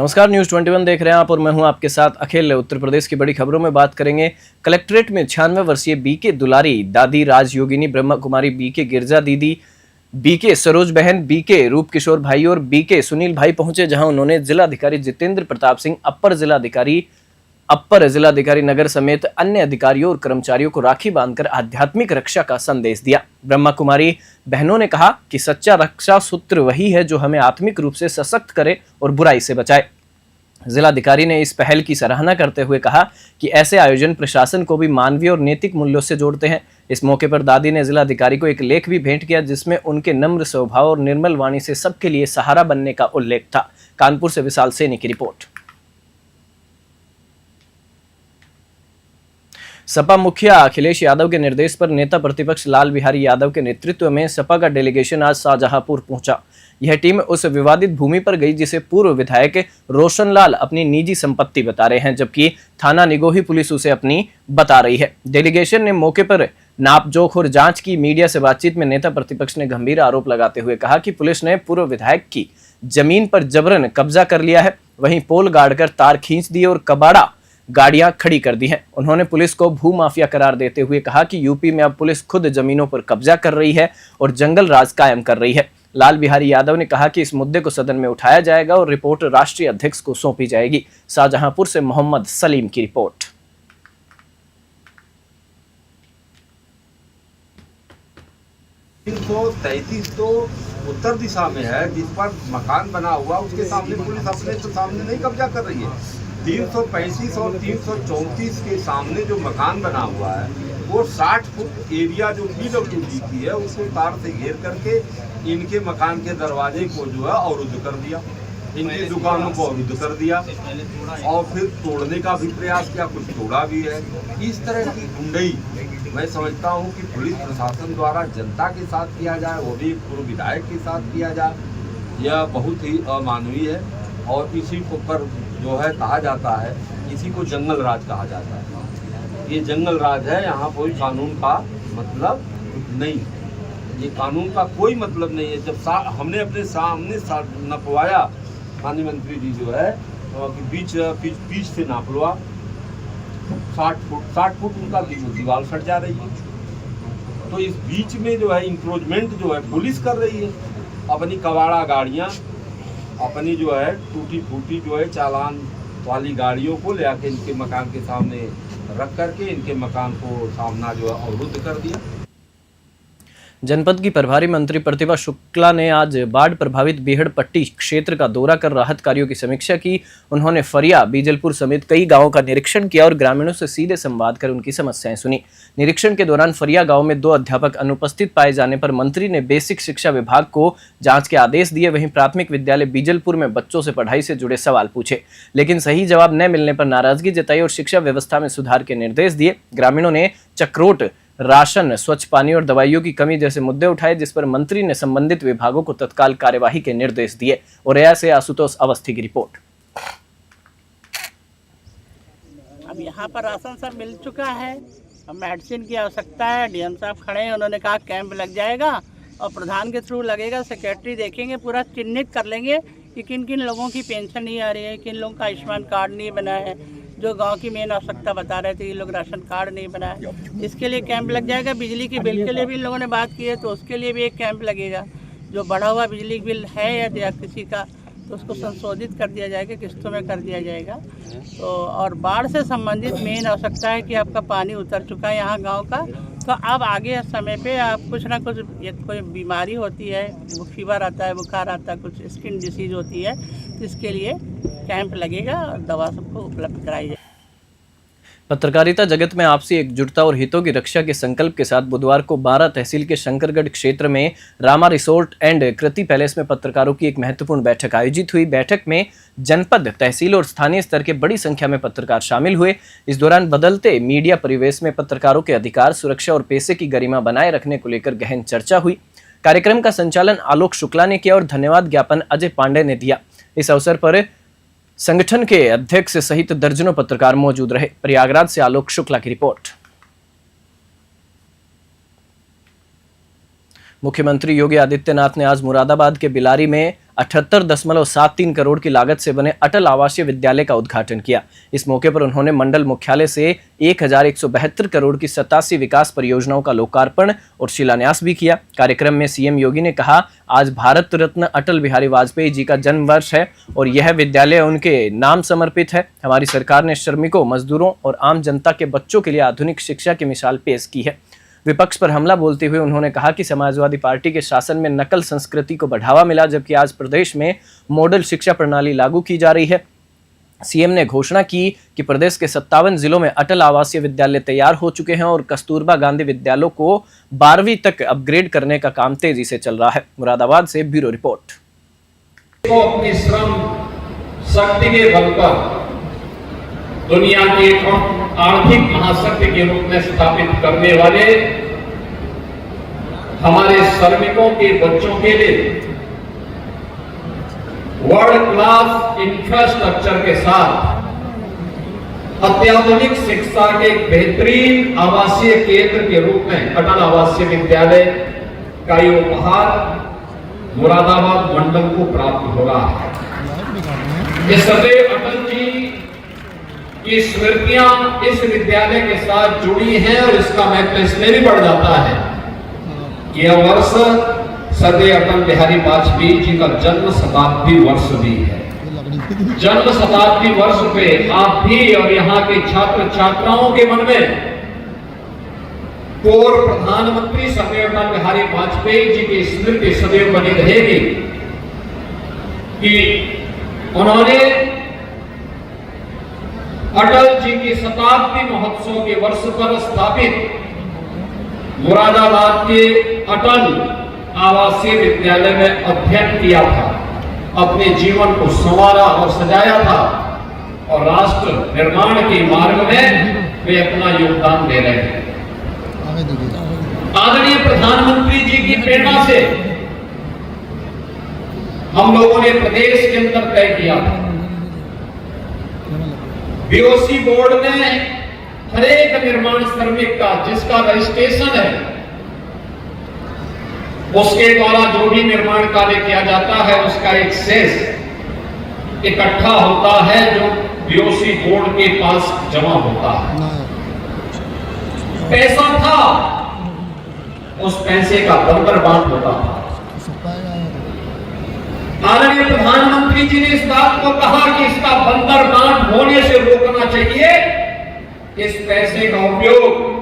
नमस्कार, न्यूज 21 देख रहे हैं आप और मैं हूं आपके साथ अखिल। उत्तर प्रदेश की बड़ी खबरों में बात करेंगे। कलेक्ट्रेट में 96 वर्षीय बीके दुलारी दादी राजयोगिनी ब्रह्मा कुमारी बीके गिरजा दीदी, बीके सरोज बहन, बीके रूप किशोर भाई और बीके सुनील भाई पहुंचे, जहां उन्होंने जिलाधिकारी जितेंद्र प्रताप सिंह, अपर जिलाधिकारी नगर समेत अन्य अधिकारियों और कर्मचारियों को राखी बांधकर आध्यात्मिक रक्षा का संदेश दिया। ब्रह्मा कुमारी बहनों ने कहा कि सच्चा रक्षा सूत्र वही है जो हमें आत्मिक रूप से सशक्त करे और बुराई से बचाए। जिलाधिकारी ने इस पहल की सराहना करते हुए कहा कि ऐसे आयोजन प्रशासन को भी मानवीय और नैतिक मूल्यों से जोड़ते हैं। इस मौके पर दादी ने जिलाधिकारी को एक लेख भी भेंट किया, जिसमें उनके नम्र स्वभाव और निर्मल वाणी से सबके लिए सहारा बनने का उल्लेख था। कानपुर से विशाल सैनी की रिपोर्ट। सपा मुखिया अखिलेश यादव के निर्देश पर नेता प्रतिपक्ष लाल बिहारी यादव के नेतृत्व में सपा का डेलीगेशन आज शाहजहांपुर पहुंचा। यह टीम उस विवादित भूमि पर गई जिसे पूर्व विधायक रोशनलाल अपनी निजी संपत्ति बता रहे हैं, जबकि थाना निगोही पुलिस उसे अपनी बता रही है। डेलीगेशन ने मौके पर नापजोख और जांच की। मीडिया से बातचीत में नेता प्रतिपक्ष ने गंभीर आरोप लगाते हुए कहा कि पुलिस ने पूर्व विधायक की जमीन पर जबरन कब्जा कर लिया है, वहीं पोल गाड़कर तार खींच दिए और कबाड़ा गाड़ियां खड़ी कर दी हैं। उन्होंने पुलिस को भू माफिया करार देते हुए कहा कि यूपी में अब पुलिस खुद जमीनों पर कब्जा कर रही है और जंगल राज कायम कर रही है। लाल बिहारी यादव ने कहा कि इस मुद्दे को सदन में उठाया जाएगा और रिपोर्ट राष्ट्रीय अध्यक्ष को सौंपी जाएगी। शाहजहांपुर से मोहम्मद सलीम की रिपोर्ट। 333 तो उत्तर दिशा में है, जिस पर मकान बना हुआ उसके सामने पुलिस अपने तो सामने नहीं कब्जा कर रही है। 335 और 334 के सामने जो मकान बना हुआ है वो 60 फुट एरिया जो PWD की है उसको तार से घेर करके इनके मकान के दरवाजे को जो है अवरुद्ध कर दिया, इनकी दुकानों को अवरुद्ध कर दिया और फिर तोड़ने का भी प्रयास किया, कुछ तोड़ा भी है। इस तरह की गुंडई मैं समझता हूं कि पुलिस प्रशासन द्वारा जनता के साथ किया जाए, वो भी पूर्व विधायक के साथ किया जाए, यह बहुत ही अमानवीय है। और इसी को पर जो है कहा जाता है, इसी को जंगल राज कहा जाता है। ये जंगल राज है, यहाँ कोई कानून का मतलब नहीं, ये कानून का कोई मतलब नहीं है। जब हमने अपने सामने नपवाया, माननीय मंत्री जी जो है कि बीच से नापलवा 60 फुट उनका दीवार फट जा रही है। तो इस बीच में जो है इंक्रोचमेंट जो है पुलिस कर रही है। अपनी कबाड़ा गाड़ियाँ, अपनी जो है टूटी फूटी जो है चालान वाली गाड़ियों को ले आके इनके मकान के सामने रख करके इनके मकान को सामना जो है अवरुद्ध कर दिया। जनपद की प्रभारी मंत्री प्रतिभा शुक्ला ने आज बाढ़ प्रभावित बीहड़ पट्टी क्षेत्र का दौरा कर राहत कार्यों की समीक्षा की। उन्होंने फरिया, बीजलपुर समेत कई गांवों का निरीक्षण किया और ग्रामीणों से सीधे संवाद कर उनकी समस्याएं सुनी। निरीक्षण के दौरान फरिया गांव में 2 अध्यापक अनुपस्थित पाए जाने पर मंत्री ने बेसिक शिक्षा विभाग को जांच के आदेश दिए। वहीं प्राथमिक विद्यालय बीजलपुर में बच्चों से पढ़ाई से जुड़े सवाल पूछे, लेकिन सही जवाब न मिलने पर नाराजगी जताई और शिक्षा व्यवस्था में सुधार के निर्देश दिए। ग्रामीणों ने चक्रोट, राशन, स्वच्छ पानी और दवाइयों की कमी जैसे मुद्दे उठाए, जिस पर मंत्री ने संबंधित विभागों को तत्काल कार्यवाही के निर्देश दिए। और ऐसे आशुतोष अवस्थी की रिपोर्ट। अब यहाँ पर राशन सब मिल चुका है, अब मेडिसिन की आवश्यकता है। डीएम साहब खड़े हैं, उन्होंने कहा कैंप लग जाएगा और प्रधान के थ्रू लगेगा। सेक्रेटरी देखेंगे, पूरा चिन्हित कर लेंगे कि किन किन लोगों की पेंशन नहीं आ रही है, किन लोगों का आयुष्मान कार्ड नहीं बना है, जो गांव की मेन आवश्यकता बता रहे थे, ये लोग राशन कार्ड नहीं बना है, इसके लिए कैंप लग जाएगा। बिजली के बिल के लिए भी इन लोगों ने बात की है, तो उसके लिए भी एक कैंप लगेगा। जो बढ़ा हुआ बिजली बिल है या किसी का, तो उसको संशोधित कर दिया जाएगा, किस्तों में कर दिया जाएगा। तो और बाढ़ से संबंधित मेन आवश्यकता है कि आपका पानी उतर चुका है यहाँ गाँव का, तो अब आगे समय पे आप कुछ ना कुछ, कोई बीमारी होती है, फीवर आता है, बुखार आता है, कुछ स्किन डिसीज होती है, तो इसके लिए कैंप लगेगा और दवा सबको उपलब्ध कराई जाएगी। पत्रकारिता जगत में आपसी एकजुटता और हितों की रक्षा के संकल्प के साथ बुधवार को 12 तहसील के शंकरगढ़ क्षेत्र में Rama resort and Kriti palace में पत्रकारों की एक महत्वपूर्ण बैठक आयोजित हुई। बैठक में जनपद, तहसील और स्थानीय स्तर के बड़ी संख्या में पत्रकार शामिल हुए। इस दौरान बदलते मीडिया परिवेश में पत्रकारों के अधिकार, सुरक्षा और पेशे की गरिमा बनाए रखने को लेकर गहन चर्चा हुई। कार्यक्रम का संचालन आलोक शुक्ला ने किया और धन्यवाद ज्ञापन अजय पांडे ने दिया। इस अवसर पर संगठन के अध्यक्ष सहित दर्जनों पत्रकार मौजूद रहे। प्रयागराज से आलोक शुक्ला की रिपोर्ट। मुख्यमंत्री योगी आदित्यनाथ ने आज मुरादाबाद के बिलारी में 78.73 करोड़ की लागत से बने अटल आवासीय विद्यालय का उद्घाटन किया। इस मौके पर उन्होंने मंडल मुख्यालय से 1172 करोड़ की 87 विकास परियोजनाओं का लोकार्पण और शिलान्यास भी किया। कार्यक्रम में सीएम योगी ने कहा, आज भारत रत्न अटल बिहारी वाजपेयी जी का जन्म वर्ष है और यह विद्यालय उनके नाम समर्पित है। हमारी सरकार ने श्रमिकों, मजदूरों और आम जनता के बच्चों के लिए आधुनिक शिक्षा की मिसाल पेश की है। विपक्ष पर हमला बोलते हुए उन्होंने कहा कि समाजवादी पार्टी के शासन में नकल संस्कृति को बढ़ावा मिला, जबकि आज प्रदेश में मॉडल शिक्षा प्रणाली लागू की जा रही है। सीएम ने घोषणा की कि प्रदेश के 57 जिलों में अटल आवासीय विद्यालय तैयार हो चुके हैं और कस्तूरबा गांधी विद्यालयों को 12वीं तक अपग्रेड करने का काम तेजी से चल रहा है। मुरादाबाद से ब्यूरो रिपोर्ट। को अपनी श्रम शक्ति के बल पर दुनिया के आर्थिक महाशक्ति के रूप में स्थापित करने वाले हमारे श्रमिकों के बच्चों के लिए वर्ल्ड क्लास इंफ्रास्ट्रक्चर के साथ अत्याधुनिक शिक्षा के बेहतरीन आवासीय केंद्र के रूप में अटल आवासीय विद्यालय का ये उपहार मुरादाबाद मंडल को प्राप्त हो रहा है। ये सदैव अटल जी की स्मृतियां इस विद्यालय के साथ जुड़ी हैं और इसका महत्व इसमें भी बढ़ जाता है कि यह वर्ष सदैव अटल बिहारी वाजपेयी जी का जन्म शताब्दी वर्ष भी है। जन्म शताब्दी वर्ष पे आप भी और यहाँ के छात्र छात्राओं के मन में पूर्व प्रधानमंत्री सदैव अटल बिहारी वाजपेयी जी की स्मृति सदैव बनी रहेगी कि उन्होंने अटल जी की शताब्दी महोत्सव के वर्ष पर स्थापित मुरादाबाद के अटल आवासीय विद्यालय में अध्ययन किया था, अपने जीवन को संवारा और सजाया था और राष्ट्र निर्माण के मार्ग में वे अपना योगदान दे रहे हैं। आदरणीय प्रधानमंत्री जी की प्रेरणा से हम लोगों ने प्रदेश के अंदर तय किया था, बीओसी बोर्ड में हर एक निर्माण श्रमिक का जिसका रजिस्ट्रेशन है उसके द्वारा जो भी निर्माण कार्य किया जाता है उसका एक शेष इकट्ठा होता है जो बीओसी बोर्ड के पास जमा होता है। पैसा था, उस पैसे का बंदर बांट होता था। आदरणीय प्रधानमंत्री जी ने इस बात को कहा कि इसका बंदर बांट होने से रोकना चाहिए, इस पैसे का उपयोग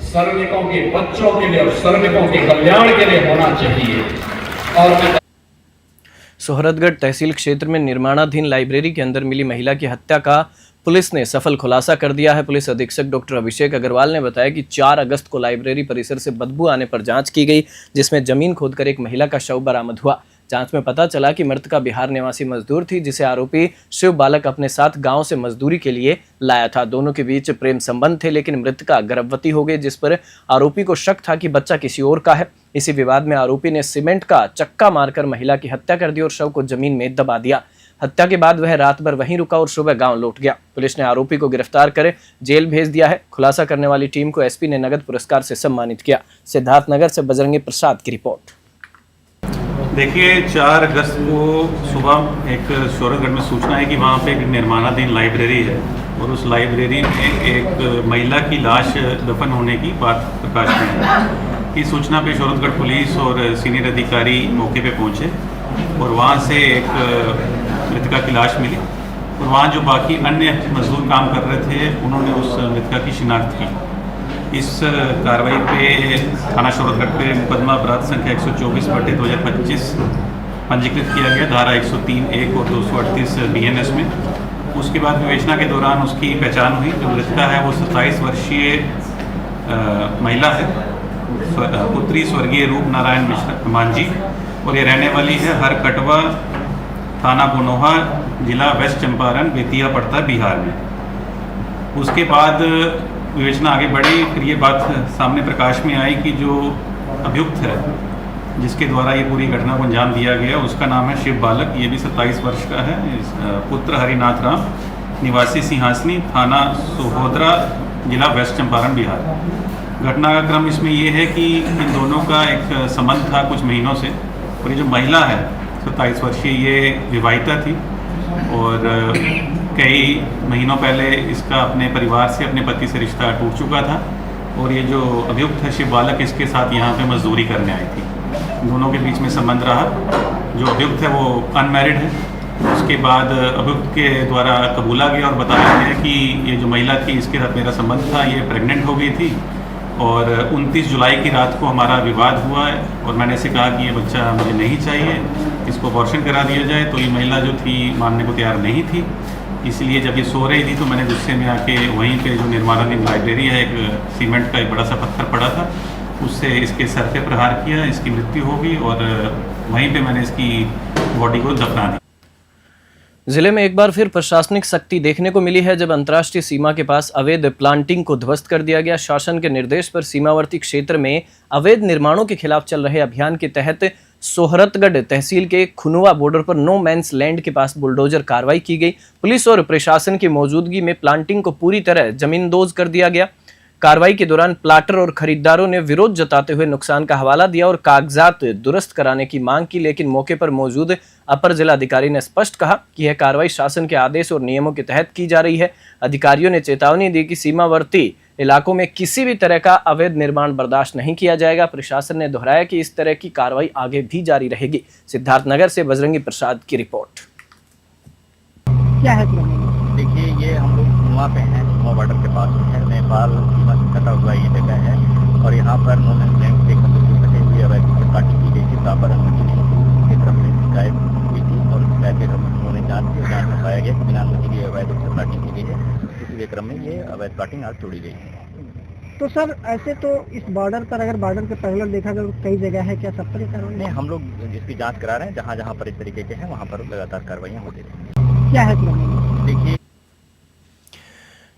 श्रमिकों के बच्चों के लिए और श्रमिकों के कल्याण के लिए होना चाहिए। और सोहरतगढ़ तहसील क्षेत्र में निर्माणाधीन लाइब्रेरी के अंदर मिली महिला की हत्या का पुलिस ने सफल खुलासा कर दिया है। पुलिस अधीक्षक डॉक्टर अभिषेक अग्रवाल ने बताया कि 4 अगस्त को लाइब्रेरी परिसर से बदबू आने पर जांच की गई, जिसमें जमीन खोदकर एक महिला का शव बरामद हुआ। जांच में पता चला कि मृतका बिहार निवासी मजदूर थी, जिसे आरोपी शिव बालक अपने साथ गांव से मजदूरी के लिए लाया था। दोनों के बीच प्रेम संबंध थे, लेकिन मृतका गर्भवती हो गई, जिस पर आरोपी को शक था कि बच्चा किसी और का है। इसी विवाद में आरोपी ने सीमेंट का चक्का मारकर महिला की हत्या कर दी और शव को जमीन में दबा दिया। हत्या के बाद वह रात भर वहीं रुका और सुबह गांव लौट गया। पुलिस ने आरोपी को गिरफ्तार कर जेल भेज दिया है। खुलासा करने वाली टीम को एसपी ने नगद पुरस्कार से सम्मानित किया। सिद्धार्थनगर से बजरंगी प्रसाद की रिपोर्ट। देखिए, 4 अगस्त को सुबह एक सोहरतगढ़ में सूचना है कि वहाँ पे एक निर्माणाधीन लाइब्रेरी है और उस लाइब्रेरी में एक महिला की लाश दफन होने की बात प्रकाश में है। इस सूचना पे सोहरतगढ़ पुलिस और सीनियर अधिकारी मौके पे पहुँचे और वहाँ से एक मृतका की लाश मिली और वहाँ जो बाकी अन्य मजदूर काम कर रहे थे उन्होंने उस मृतका की शिनाख्त की। इस कार्रवाई पे थाना सोहरतगढ़ पे मुकदमा अपराध संख्या 124/2025 पंजीकृत किया गया, धारा 103(1) और 238 BNS में। उसके बाद विवेचना के दौरान उसकी पहचान हुई। जो मृतका है वो 27 वर्षीय महिला है, पुत्री स्वर्गीय रूप नारायण मिश्रा मांझी, और ये रहने वाली है हर कटवा, थाना बुनोहा, जिला वेस्ट चंपारण, बेतिया पड़ता बिहार में। उसके बाद विवेचना आगे बढ़ी, फिर ये बात सामने प्रकाश में आई कि जो अभियुक्त है जिसके द्वारा ये पूरी घटना को अंजाम दिया गया उसका नाम है शिव बालक। ये भी 27 वर्ष का है, पुत्र हरिनाथ राम, निवासी सिंहासनी, थाना सोहोदरा, जिला वेस्ट चंपारण बिहार। घटना का क्रम इसमें ये है कि इन दोनों का एक संबंध था कुछ महीनों से और ये जो महिला है 27 वर्षीय ये विवाहिता थी और कई महीनों पहले इसका अपने परिवार से, अपने पति से रिश्ता टूट चुका था और ये जो अभियुक्त है शिव बालक, इसके साथ यहाँ पे मजदूरी करने आई थी। दोनों के बीच में संबंध रहा। जो अभियुक्त है वो अनमैरिड है। उसके बाद अभियुक्त के द्वारा कबूला गया और बताया गया कि ये जो महिला थी इसके साथ मेरा संबंध था, ये प्रेग्नेंट हो गई थी और 29 जुलाई की रात को हमारा विवाद हुआ है और मैंने इसे कहा कि ये बच्चा मुझे नहीं चाहिए, इसको अबॉर्शन करा दिया जाए। तो ये महिला जो थी मानने को तैयार नहीं थी, इसलिए जब ये सो रही थी तो मैंने गुस्से में आके वहीं पे जो निर्माणाधीन लाइब्रेरी है, एक सीमेंट का एक बड़ा सा पत्थर पड़ा था, उससे इसके सर पे प्रहार किया, इसकी मृत्यु हो गई और वहीं पे मैंने इसकी बॉडी को दफना दिया। जिले में एक बार फिर प्रशासनिक सख्ती देखने को मिली है जब अंतर्राष्ट्रीय सीमा के पास अवैध प्लांटिंग को ध्वस्त कर दिया गया। शासन के निर्देश पर सीमावर्ती क्षेत्र में अवैध निर्माणों के खिलाफ चल रहे अभियान के तहत सोहरतगढ़ तहसील के खुनुआ बॉर्डर पर नो मैंस लैंड के पास बुलडोजर कार्रवाई की गई। पुलिस और प्रशासन की मौजूदगी में प्लांटिंग को पूरी तरह जमींदोज कर दिया गया। कार्रवाई के दौरान प्लाटर और खरीदारों ने विरोध जताते हुए नुकसान का हवाला दिया और कागजात दुरुस्त कराने की मांग की, लेकिन मौके पर मौजूद अपर जिलाधिकारी ने स्पष्ट कहा कि यह कार्रवाई शासन के आदेश और नियमों के तहत की जा रही है। अधिकारियों ने चेतावनी दी कि सीमावर्ती इलाकों में किसी भी तरह का अवैध निर्माण बर्दाश्त नहीं किया जाएगा। प्रशासन ने दोहराया कि इस तरह की कार्रवाई आगे भी जारी रहेगी। सिद्धार्थनगर से बजरंगी प्रसाद की रिपोर्ट। क्या है देखिए, ये हम लोग वहाँ पे हैं, बॉर्डर के पास है, नेपाल सीमा से कटा हुआ ये जगह है और यहाँ पर नो मैंस लैंड से कटे हुए अवैध काटी की गई थी। बराबर अनुमति के क्रम में शिकायत हुई थी और शिकायत के क्रम में उन्होंने जांच में पाया गया कि बिना अनुमति के अवैध काटिंग की गई है। इसी क्रम में ये अवैध काटिंग आज तोड़ी गई है। तो सर ऐसे तो इस बॉर्डर पर अगर बॉर्डर के पैरेलल देखा जाए तो कई जगह है, क्या सब पर कार्रवाई नहीं, हम लोग जिसकी जाँच करा रहे हैं, जहाँ जहाँ पर इस तरीके के हैं वहाँ पर लगातार कार्रवाइयाँ होती रहेंगी। क्या है देखिए,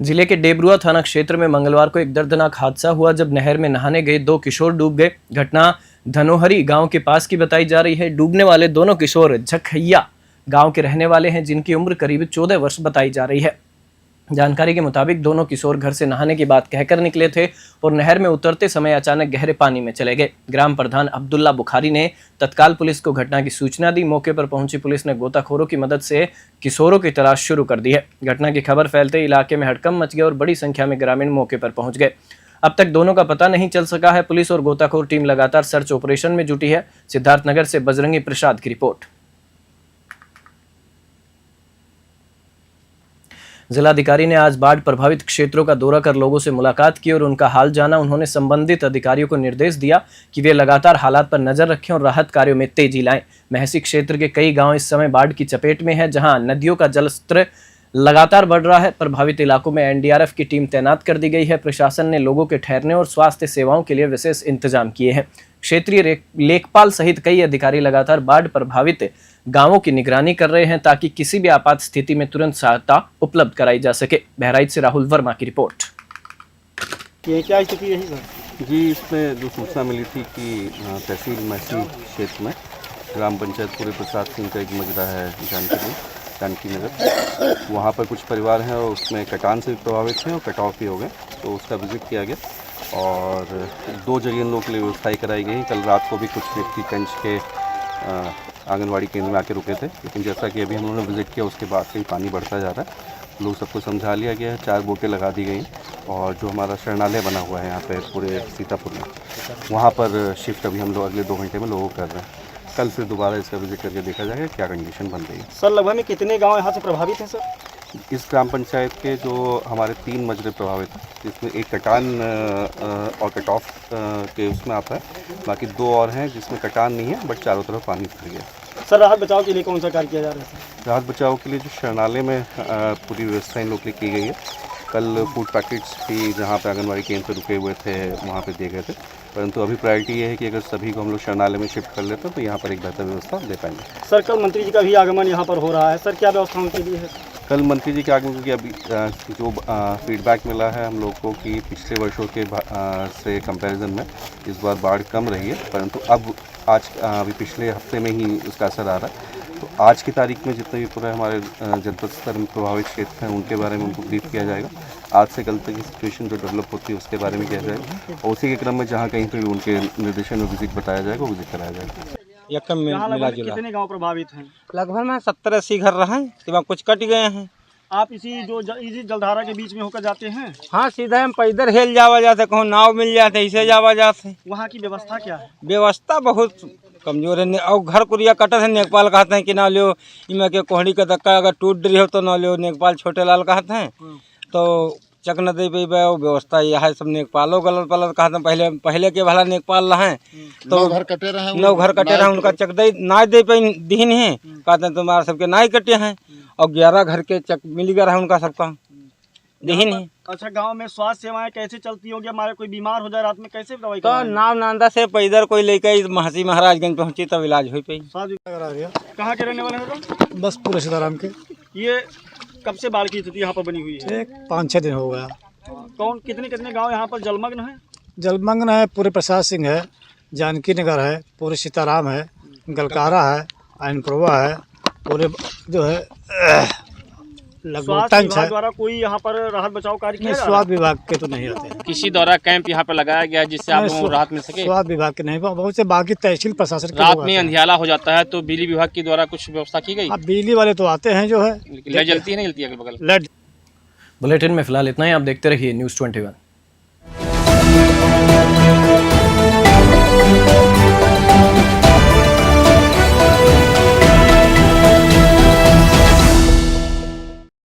जिले के डेबरुआ थाना क्षेत्र में मंगलवार को एक दर्दनाक हादसा हुआ जब नहर में नहाने गए 2 किशोर डूब गए। घटना धनोहरी गांव के पास की बताई जा रही है। डूबने वाले दोनों किशोर झखैया गांव के रहने वाले हैं, जिनकी उम्र करीब 14 वर्ष बताई जा रही है। जानकारी के मुताबिक दोनों किशोर घर से नहाने की बात कहकर निकले थे और नहर में उतरते समय अचानक गहरे पानी में चले गए। ग्राम प्रधान अब्दुल्ला बुखारी ने तत्काल पुलिस को घटना की सूचना दी। मौके पर पहुंची पुलिस ने गोताखोरों की मदद से किशोरों की तलाश शुरू कर दी है। घटना की खबर फैलते इलाके में हड़कंप मच गया और बड़ी संख्या में ग्रामीण मौके पर पहुंच गए। अब तक दोनों का पता नहीं चल सका है। पुलिस और गोताखोर टीम लगातार सर्च ऑपरेशन में जुटी है। सिद्धार्थनगर से बजरंगी प्रसाद की रिपोर्ट। जिलाधिकारी ने आज बाढ़ प्रभावित क्षेत्रों का दौरा कर लोगों से मुलाकात की और उनका हाल जाना। उन्होंने संबंधित अधिकारियों को निर्देश दिया कि वे लगातार हालात पर नजर रखें और राहत कार्यों में तेजी लाएं। महसी क्षेत्र के कई गांव इस समय बाढ़ की चपेट में हैं, जहां नदियों का जलस्तर लगातार बढ़ रहा है। प्रभावित इलाकों में एनडीआरएफ की टीम तैनात कर दी गई है। प्रशासन ने लोगों के ठहरने और स्वास्थ्य सेवाओं के लिए विशेष इंतजाम किए हैं। क्षेत्रीय लेखपाल सहित कई अधिकारी लगातार बाढ़ प्रभावित गांवों की निगरानी कर रहे हैं ताकि किसी भी आपात स्थिति में तुरंत सहायता उपलब्ध कराई जा सके। बहराइच से राहुल वर्मा की रिपोर्ट। क्या स्थिति रही सर? जी, इसमें जो सूचना मिली थी कि तहसील महसी क्षेत्र में ग्राम पंचायत पूरे प्रसाद सिंह का एक मजरा है जानकी नगर, वहाँ पर कुछ परिवार हैं और उसमें कटान से भी प्रभावित हैं और कटाव भी हो गए, तो उसका विजिट किया गया और 2 जगह लोगों के लिए व्यवस्थाएँ कराई गई। कल रात को भी कुछ व्यक्ति कंच के आंगनवाड़ी केंद्र में आके रुके थे, लेकिन जैसा कि अभी हम लोगों ने विजिट किया उसके बाद से ही पानी बढ़ता जा रहा है। लोग सबको समझा लिया गया है। 4 बोटें लगा दी गई और जो हमारा शरणालय बना हुआ है यहाँ पे पूरे सीतापुर में, वहाँ पर शिफ्ट अभी हम लोग अगले 2 घंटे में लोगों कर रहे हैं। कल फिर दोबारा इसका विजिट करके देखा जाएगा क्या कंडीशन बन रही है। सर लगभग में कितने गांव यहाँ से प्रभावित हैं सर? इस ग्राम पंचायत के जो हमारे 3 मजरे प्रभावित हैं, जिसमें एक कटान और कट ऑफ के उसमें आता है, बाकी 2 और हैं जिसमें कटान नहीं है बट चारों तरफ पानी भर गया। सर राहत बचाव के लिए कौन सा कार्य किया जा रहा है? राहत बचाव के लिए जो शरणालय में पूरी व्यवस्था इन लोग के लिए की गई है। कल फूड पैकेट्स भी जहाँ पे आंगनवाड़ी केंद्र पर रुके हुए थे वहाँ पे दे गए थे, परंतु अभी प्रायोरिटी ये है कि अगर सभी को हम लोग शरणालय में शिफ्ट कर लेते हैं तो यहाँ पर एक बेहतर व्यवस्था दे पाएंगे। सर कल मंत्री जी का भी आगमन यहाँ पर हो रहा है, सर क्या व्यवस्था उनके लिए है? कल मंत्री जी के आगमन की अभी जो फीडबैक मिला है हम लोग को कि पिछले वर्षों के से कंपैरिजन में इस बार बाढ़ कम रही है, परंतु अब आज अभी पिछले हफ्ते में ही उसका असर आ रहा है। तो आज की तारीख में जितने भी पूरे हमारे जनपद स्तर में प्रभावित क्षेत्र हैं उनके बारे में उनको ब्रीफ किया जाएगा। आज से कल तक की सिचुएशन जो डेवलप होती है उसके बारे में किया जाएगा और उसी के क्रम में जहाँ कहीं पर भी उनके निर्देशन में विजिट बताया जाएगा वो विजिट कराया जाएगा। यकम यहाँ मिला लगभग जुला। कितने गांव प्रभावित हैं? लगभग में 70-80 घर रहे, तो कुछ कट गए हैं। आप इसी इसी जलधारा के बीच में होकर जाते हैं? हाँ, सीधा हम पैदल हेल जावा जाते, कहूँ नाव मिल जाते, इसे जावा जाते। वहाँ की व्यवस्था क्या है? व्यवस्था बहुत कमजोर है। और घर कुरिया कटत है, नेपाल कहते हैं कि ना लियो, इमें के कोहड़ी का धक्का अगर टूट रही हो तो ना लियो, नेपाल छोटे लाल कहते हैं। तो चक न दे पे व्यवस्था यह है, सब नेपालो गलत पलत कहते हैं। पहले के भला नेपाल रहे तो 9 घर कटे रहे, उनका चक दे ना दे पे दीन है, कहते हैं तुम्हारे सबके ना ही कटे हैं। और 11 घर के चक मिल गया है उनका सबका दीन है। अच्छा, गांव में स्वास्थ्य सेवाएं कैसे चलती होगी? हमारे कोई बीमार हो जाए रात में कैसे दवाई तो नाव नांदा से पैदल कोई लेकर महसी महाराजगंज पहुंची तब इलाज हो पाई। कहाँ के रहने वाले हैं? बस पूरे सीताराम के। ये कब से बाढ़ की स्थिति यहाँ पर बनी हुई है? 5-6 दिन हो गया। कितने कितने गांव यहाँ पर जलमग्न है? जलमग्न है, पूरे प्रसाद सिंह है, जानकी नगर है, पूरे सीताराम है, गलकारा है, आयनपुरवा है, पूरे जो है स्वास्थ्य विभाग द्वारा कोई यहाँ पर राहत बचाव कार्य किया जा रहा है? स्वास्थ्य विभाग के तो नहीं रहते हैं। किसी द्वारा कैंप यहाँ पर लगाया गया जिससे आप लोगों को राहत मिल सके? स्वास्थ्य विभाग के नहीं, बहुत से बाकी तहसील प्रशासन के रात लोग में आते हैं। अंधियाला हो जाता है तो बिजली विभाग के द्वारा कुछ व्यवस्था की गई? अब बिजली वाले तो आते हैं जो है, लाइट जलती है नहीं जलती अगल बगल? लाइट। बुलेटिन में फिलहाल इतना ही। आप देखते रहिए News 21।